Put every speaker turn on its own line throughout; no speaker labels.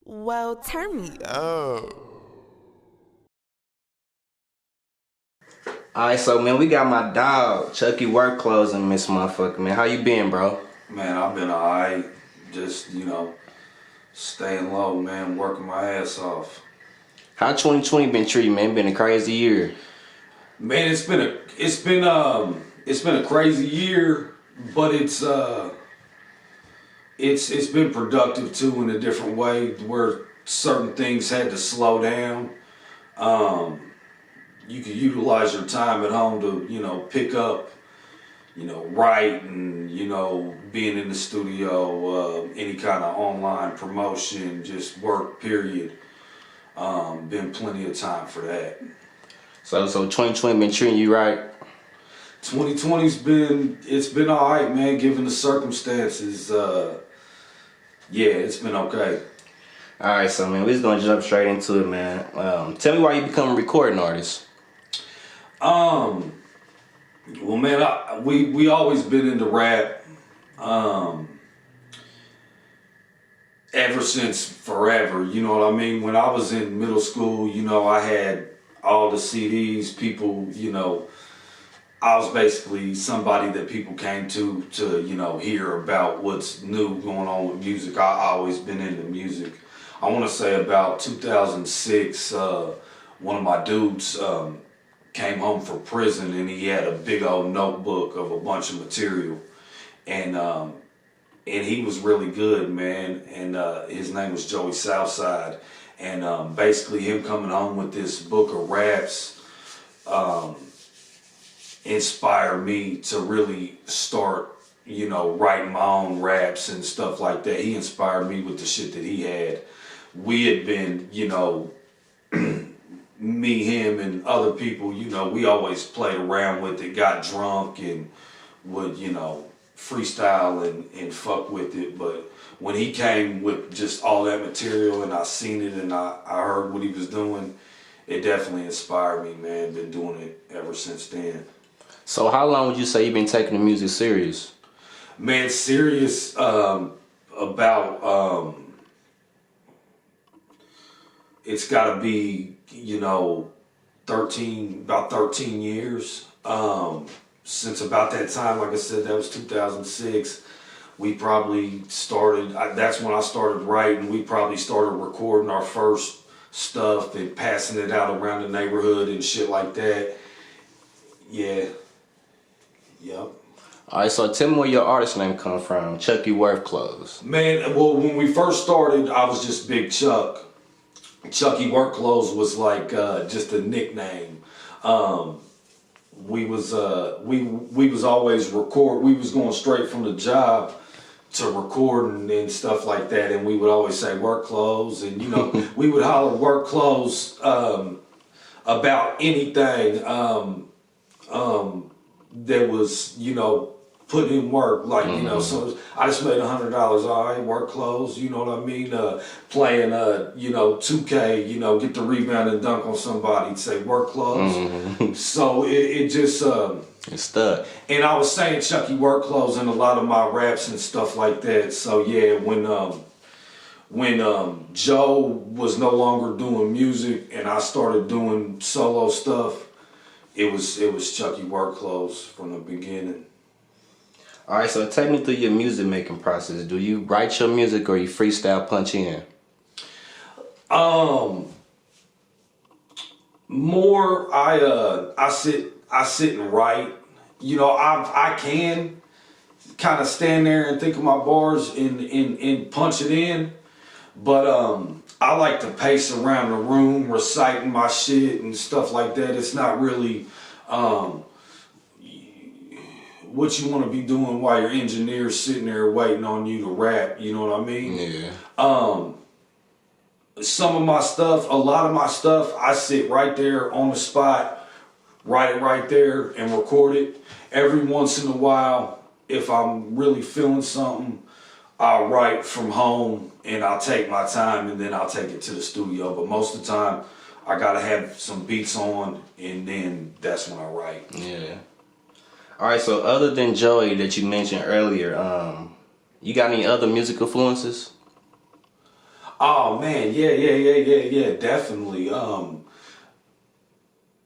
Well, turn me up.
Alright, so man, we got my dog, Chucky WorkClothes in this motherfucker, man. How you been, bro?
Man, I've been alright. Just, staying low, man, working my ass off.
How 2020 been treating you, man? Been a crazy year.
Man, it's been a crazy year, but it's been productive too in a different way where certain things had to slow down. You could utilize your time at home to, pick up, write and, being in the studio, any kind of online promotion, just work, period. Been plenty of time for that.
So 2020 been treating you right?
2020's been alright, man, given the circumstances. Yeah, it's been okay.
Alright, so man, we're just gonna jump straight into it, man. Tell me why you become a recording artist.
Well, man, we always been into rap. Ever since forever, you know what I mean? When I was in middle school, I had all the CDs, people, I was basically somebody that people came to hear about what's new going on with music. I always been into music. I want to say about 2006, one of my dudes came home from prison and he had a big old notebook of a bunch of material. And he was really good, man. And his name was Joey Southside. And basically him coming home with this book of raps inspired me to really start, writing my own raps and stuff like that. He inspired me with the shit that he had. We had been, me, him, and other people, we always played around with it, got drunk and would, freestyle and fuck with it. But when he came with just all that material and I seen it and I heard what he was doing, it definitely inspired me, man. Been doing it ever since then.
So how long would you say you've been taking the music serious?
Man, serious about it's gotta be, about 13 years. Since about that time, like I said, that was 2006. We probably started, that's when I started writing. We probably started recording our first stuff and passing it out around the neighborhood and shit like that. Yeah. Yep.
Alright, so tell me where your artist name come from, Chucky WorkClothes.
Man, well, when we first started, I was just Big Chuck. Chucky WorkClothes was like just a nickname. We was always record. We was going straight from the job to recording and stuff like that, and we would always say work clothes, and we would holler work clothes about anything that was put in work, like so I just made $100. All right, work clothes, you know what I mean? Playing 2K, get the rebound and dunk on somebody, say work clothes. So it just
it's stuck.
And I was saying Chucky WorkClothes in a lot of my raps and stuff like that. So yeah, when Joe was no longer doing music and I started doing solo stuff, it was Chucky WorkClothes from the beginning.
Alright, so take me through your music making process. Do you write your music or you freestyle punch in?
More I sit and write. I can kind of stand there and think of my bars and punch it in, but I like to pace around the room reciting my shit and stuff like that. It's not really what you want to be doing while your engineer's sitting there waiting on you to rap, you know what I mean?
Yeah.
Some of my stuff, a lot of my stuff, I sit right there on the spot, write it right there and record it. Every once in a while, if I'm really feeling something, I'll write from home and I'll take my time and then I'll take it to the studio. But most of the time, I gotta have some beats on and then that's when I write.
Yeah. Alright, so other than Joey that you mentioned earlier, you got any other music influences?
Oh man, yeah, definitely.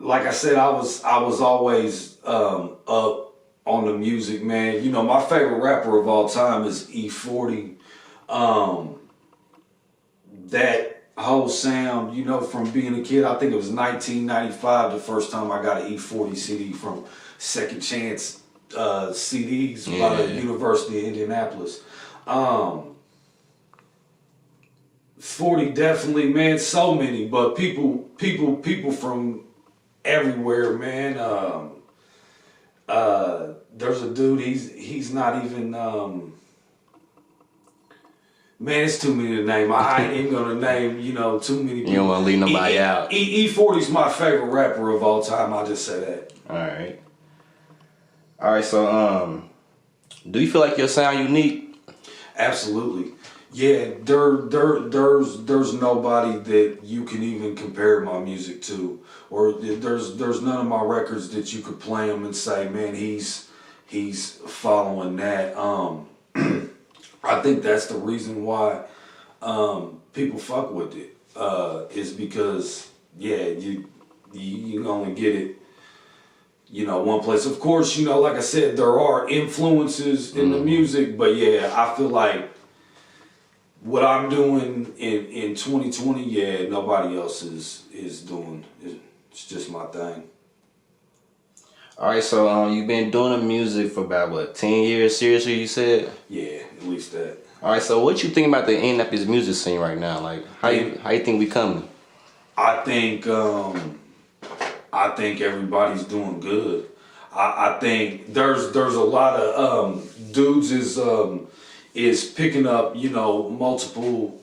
Like I said, I was always up on the music, man. You know, my favorite rapper of all time is E40. That whole sound, you know, from being a kid, I think it was 1995 the first time I got an E40 CD from Second Chance CDs by the University of Indianapolis. 40 definitely, man, so many, but people from everywhere, man. There's a dude, he's not even man, it's too many to name. I ain't even gonna name, you know, too many people.
You don't want to leave nobody out.
E40's my favorite rapper of all time. I'll just say that.
All right. So, do you feel like your sound unique?
Absolutely. Yeah, there's nobody that you can even compare my music to, or there's none of my records that you could play them and say, man, he's following that. I think that's the reason why people fuck with it, is because you only get it, you know, one place. Of course, you know, like I said, there are influences in the music, but yeah, I feel like what I'm doing in 2020, nobody else is doing. It's just my thing.
All right, so you've been doing the music for about what, 10 years? Seriously, you said?
Yeah, at least that.
All right, so what you think about the Indianapolis music scene right now? Like, how you think we coming?
I think everybody's doing good. I think there's a lot of dudes is picking up, you know, multiple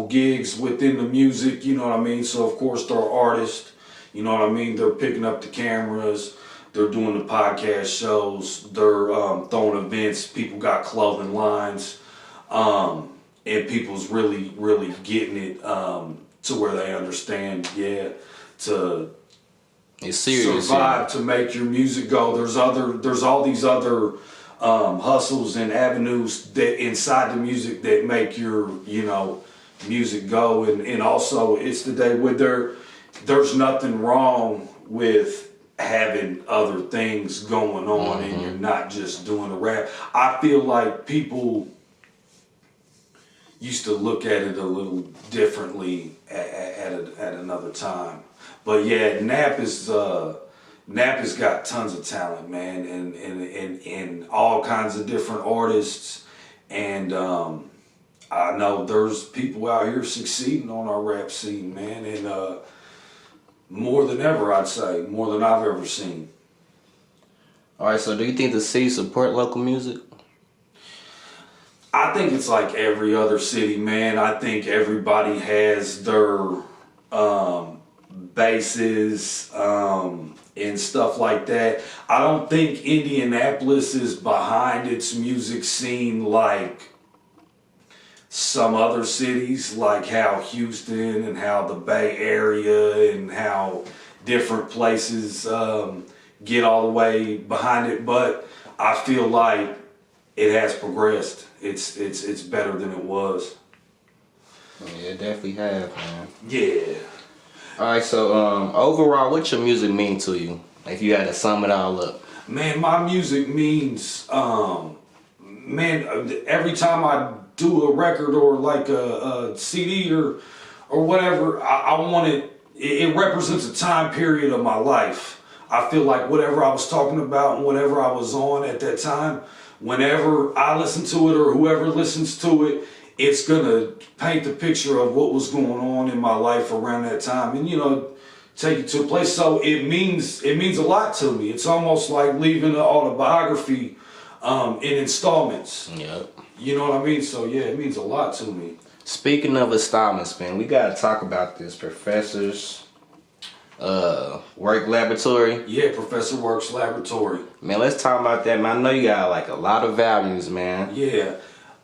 gigs within the music, you know what I mean? So of course they're artists, you know what I mean? They're picking up the cameras, they're doing the podcast shows, they're throwing events, people got clothing lines, and people's really, really getting it to where they understand, to
it's serious,
survive, to make your music go. There's all these other hustles and avenues that inside the music that make your, you know, music go, and also it's the day where there's nothing wrong with having other things going on, and you're not just doing a rap. I feel like people used to look at it a little differently at another time. But yeah, Nap has got tons of talent, man, and all kinds of different artists, and I know there's people out here succeeding on our rap scene, man, and more than ever, I'd say, more than I've ever seen.
All right, so do you think the city support local music?
I think it's like every other city, man. I think everybody has their bases and stuff like that. I don't think Indianapolis is behind its music scene like some other cities, like how Houston and how the Bay Area and how different places get all the way behind it. But I feel like it has progressed. It's better than it was.
Yeah, it definitely have, man.
Yeah.
All right, so overall, what's your music mean to you? If you had to sum it all up.
Man, my music means, every time I do a record or like a CD or whatever, I want it represents a time period of my life. I feel like whatever I was talking about and whatever I was on at that time, whenever I listen to it or whoever listens to it, it's gonna paint the picture of what was going on in my life around that time, and, you know, take it to a place. So it means a lot to me. It's almost like leaving an autobiography in installments.
Yep.
You know what I mean? So yeah, it means a lot to me.
Speaking of installments, man, we gotta talk about this Professor's work laboratory.
Yeah, Professor Works Laboratory.
Man, let's talk about that, man. I know you got like a lot of values, man.
Yeah.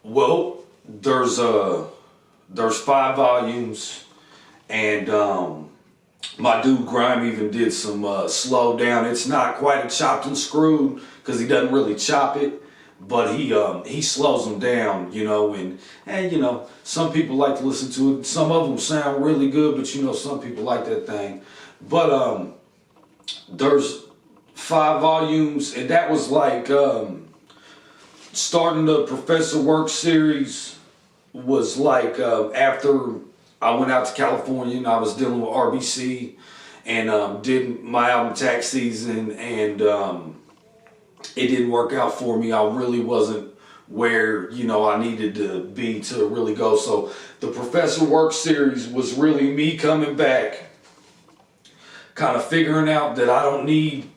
Well, there's 5 volumes, and my dude Grime even did some slow down. It's not quite a chopped and screwed because he doesn't really chop it, but he slows them down, you know, and you know, some people like to listen to it. Some of them sound really good, but you know, some people like that thing. But there's 5 volumes, and that was like starting the Professor Work series was like after I went out to California and I was dealing with RBC and did my album Tax Season, and it didn't work out for me. I really wasn't where, you know, I needed to be to really go. So the Professor Work series was really me coming back, kind of figuring out that I don't need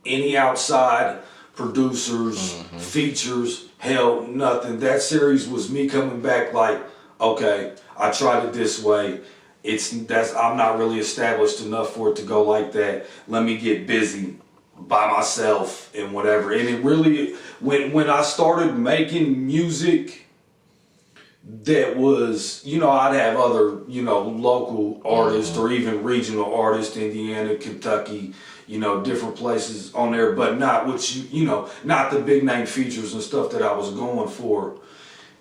any outside producers, features, help, nothing. That series was me coming back like, okay, I tried it this way. I'm not really established enough for it to go like that. Let me get busy by myself and whatever. And it really, when I started making music that was, you know, I'd have other, you know, local artists or even regional artists, Indiana, Kentucky, you know, different places on there, but not what you know, not the big name features and stuff that I was going for.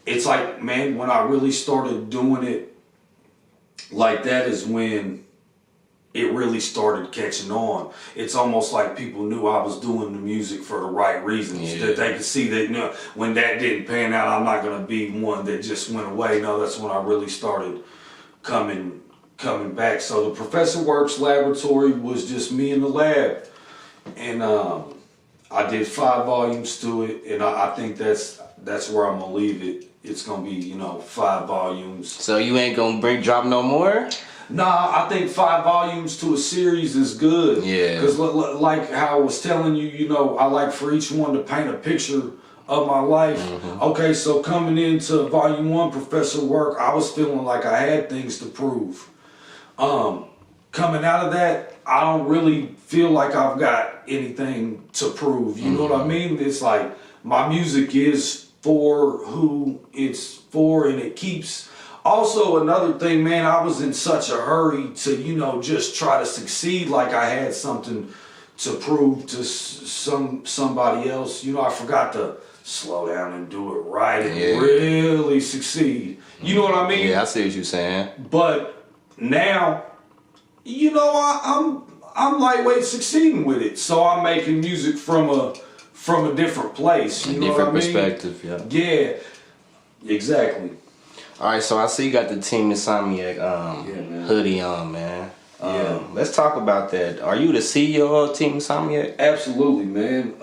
It's like, man, when I really started doing it like that is when it really started catching on. It's almost like people knew I was doing the music for the right reasons. That they could see that, you know, when that didn't pan out, I'm not gonna be one that just went away. No, that's when I really started coming back. So the Professor Works Laboratory was just me in the lab, and I did 5 volumes to it, and I think that's where I'm gonna leave it. It's gonna be, you know, 5 volumes.
So you ain't gonna drop no more?
Nah, I think 5 volumes to a series is good.
Yeah.
Because like how I was telling you, you know, I like for each one to paint a picture of my life. Okay, so coming into volume 1, Professor Work, I was feeling like I had things to prove. Coming out of that, I don't really feel like I've got anything to prove. You know what I mean? It's like my music is for who it's for, and it keeps. Also, another thing, man, I was in such a hurry to, you know, just try to succeed like I had something to prove to somebody else. You know, I forgot to slow down and do it right and really succeed. You know what I mean?
Yeah, I see what you're saying.
But now, you know, I'm lightweight succeeding with it. So I'm making music from a different place. You know what I mean?
Different perspective, yeah.
Yeah, exactly.
All right, so I see you got the Team Insomniac hoodie on, man. Let's talk about that. Are you the CEO of Team Insomniac?
Absolutely, man.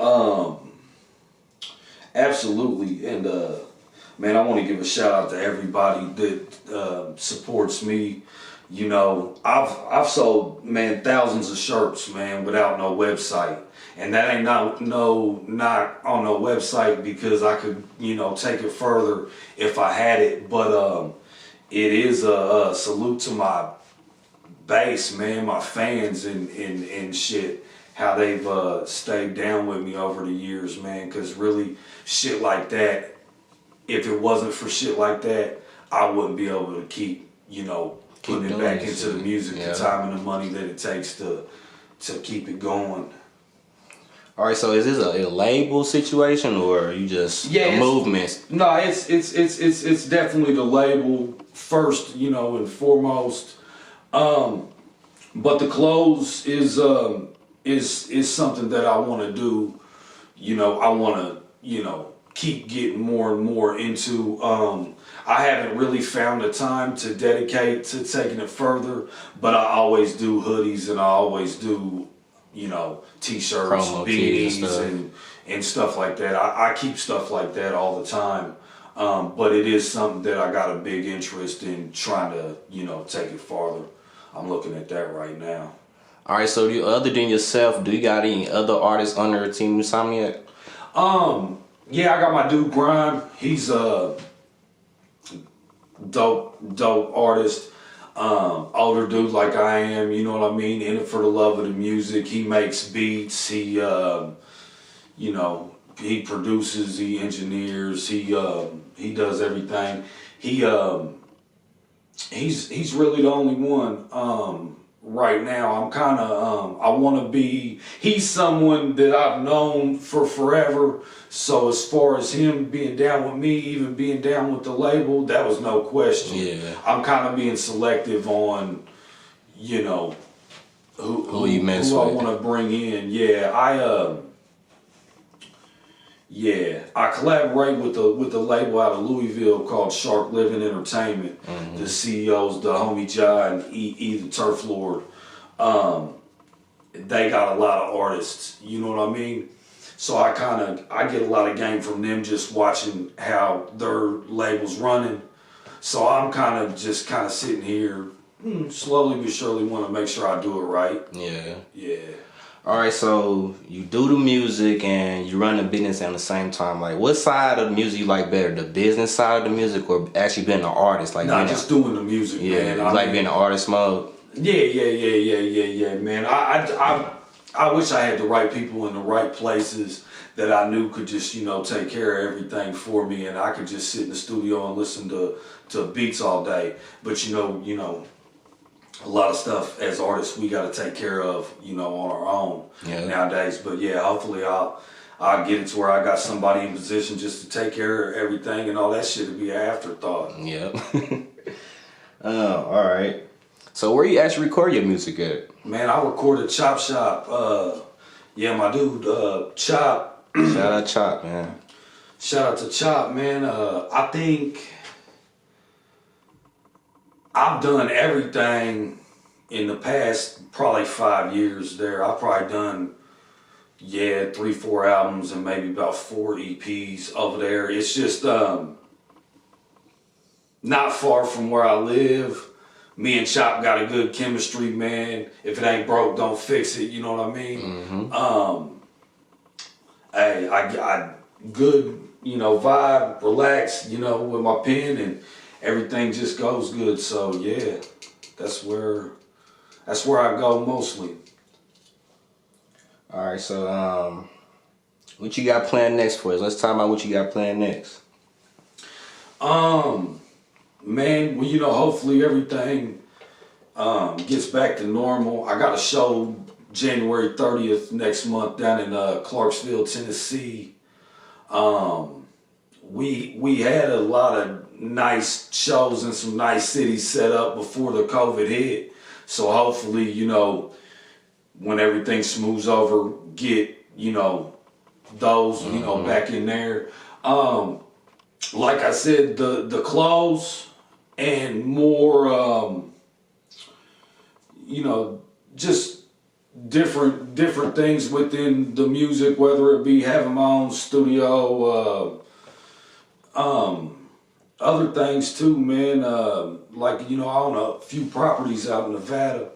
Absolutely. And man, I want to give a shout out to everybody that supports me. You know, I've sold, man, thousands of shirts, man, without no website. And that ain't not on no website because I could, you know, take it further if I had it. But it is a salute to my base, man, my fans and shit, how they've stayed down with me over the years, man. Because really, shit like that, if it wasn't for shit like that, I wouldn't be able to keep, you know, putting it back into the music, the time and the money that it takes to keep it going.
All right, so is this a label situation or are you just a movement?
No, it's definitely the label first, you know, and foremost. But the clothes is something that I want to do. You know, I want to, you know, keep getting more and more into. I haven't really found the time to dedicate to taking it further, but I always do hoodies and I always do, you know, t-shirts, beanies, and stuff like that. I keep stuff like that all the time. But it is something that I got a big interest in trying to, you know, take it farther. I'm looking at that right now.
All right, so other than yourself, do you got any other artists under Team Insomniac?
Yeah, I got my dude Grime. He's a dope artist. Older dude like I am, you know what I mean, in it for the love of the music. He makes beats, he you know, he produces, he engineers, he does everything. He's really the only one. right now. I'm kind of, I want to be, he's someone that I've known for forever. So as far as him being down with me, even being down with the label, that was no question.
Yeah.
I'm kind of being selective on, you know, who
you mess
who I
with.
want to bring in. I collaborate with the label out of Louisville called Shark Living Entertainment.
Mm-hmm.
The CEOs, the homie Jai and E the Turf Lord. They got a lot of artists, you know what I mean? So I get a lot of game from them just watching how their label's running. So I'm kind of sitting here, slowly but surely want to make sure I do it right.
Yeah.
Yeah.
All right, so you do the music and you run the business at the same time. Like, what side of the music you like better? The business side of the music, or actually being an artist? Like,
Not just doing the music, man.
Yeah, like being an artist mode.
Yeah, man. I wish I had the right people in the right places that I knew could just, you know, take care of everything for me, and I could just sit in the studio and listen to beats all day. But you know, a lot of stuff as artists we got to take care of, you know, on our own nowadays. But yeah, hopefully I'll get it to where I got somebody in position just to take care of everything, and all that shit will be an afterthought.
Yep. All right. So where you actually record your music at?
Man, I recorded Chop Shop. My dude, Chop.
Shout out Chop, man.
Shout out to Chop, man. I think I've done everything in the past probably 5 years there. I've probably done, 3-4 albums and maybe about 4 EPs over there. It's just not far from where I live. Me and Chop got a good chemistry, man. If it ain't broke, don't fix it. You know what I mean?
Mm-hmm.
Hey, I good, you know, vibe, relax, you know, with my pen, and everything just goes good. So yeah, that's where I go mostly.
All right, so what you got planned next for us? Let's talk about what you got planned next.
Man, well, you know, hopefully everything gets back to normal. I got a show January 30th next month down in Clarksville, Tennessee. We had a lot of nice shows in some nice cities set up before the COVID hit. So hopefully, you know, when everything smooths over, get, you know, those, you know, back in there. Like I said, the clothes and more, you know, just different things within the music, whether it be having my own studio, other things too, man. Like, you know, I own a few properties out in Nevada.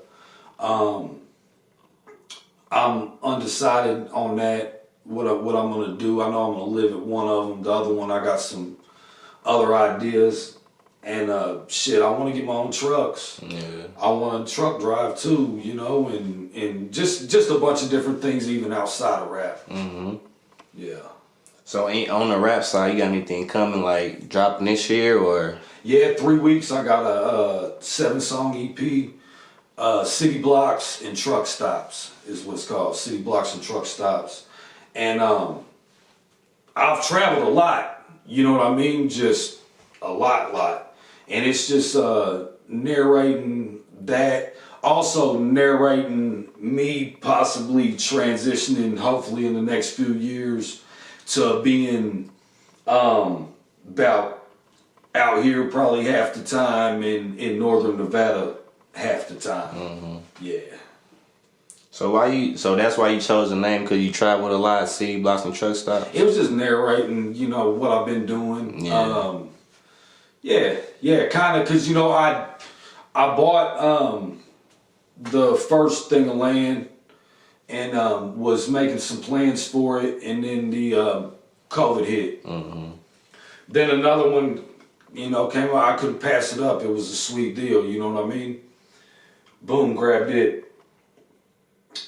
I'm undecided on that, what I'm gonna do. I know I'm gonna live at one of them. The other one, I got some other ideas. And I want to get my own trucks. Yeah. I want a truck drive too, you know, and just a bunch of different things even outside of rap. Mm-hmm. Yeah. So
on the rap side, you got anything coming, like dropping this year or?
Yeah, 3 weeks. I got a 7-song EP. City Blocks and Truck Stops is what it's called. City Blocks and Truck Stops. And I've traveled a lot. You know what I mean? Just a lot. And it's just narrating that, also narrating me possibly transitioning, hopefully in the next few years, to being about out here probably half the time, in northern Nevada half the time. Mm-hmm. Yeah.
So that's why you chose the name, because you traveled a lot, City Blocks and Truck Stops?
It was just narrating, you know, what I've been doing. Yeah. Yeah, kind of, because, you know, I bought the first thing of land and was making some plans for it, and then the COVID hit. Mm-hmm. Then another one, you know, came out. I couldn't pass it up. It was a sweet deal, you know what I mean? Boom, grabbed it.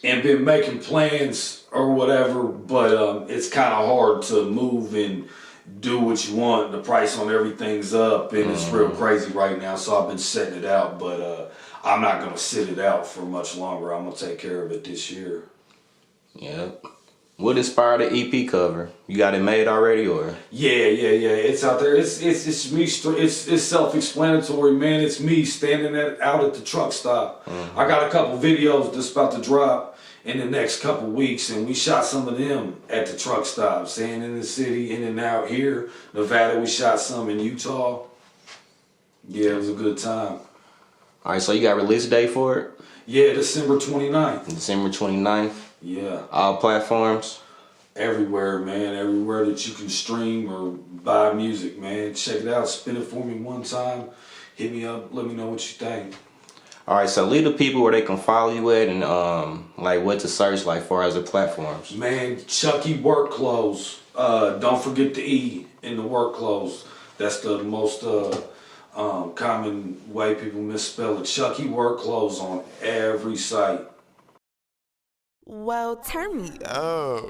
And been making plans or whatever, but it's kind of hard to move and do what you want. The price on everything's up, and it's real crazy right now, so I've been setting it out. But I'm not gonna sit it out for much longer. I'm gonna take care of it this year.
Yep. What inspired the EP cover? You got it made already, or?
Yeah. It's out there. It's me. It's self-explanatory, man. It's me standing out at the truck stop.
Mm-hmm.
I got a couple videos that's about to drop in the next couple weeks, and we shot some of them at the truck stop. Staying in the city, in and out here, Nevada. We shot some in Utah. Yeah, it was a good time.
All right, so you got a release date for it?
Yeah, December 29th.
December 29th.
Yeah.
All platforms?
Everywhere, man. Everywhere that you can stream or buy music, man. Check it out. Spin it for me one time. Hit me up. Let me know what you think.
All right, so leave the people where they can follow you at and like what to search like far as the platforms.
Man, Chucky WorkClothes. Don't forget the E in the work clothes. That's the most common way people misspell it. Chucky WorkClothes on every site.
Well, turn me up.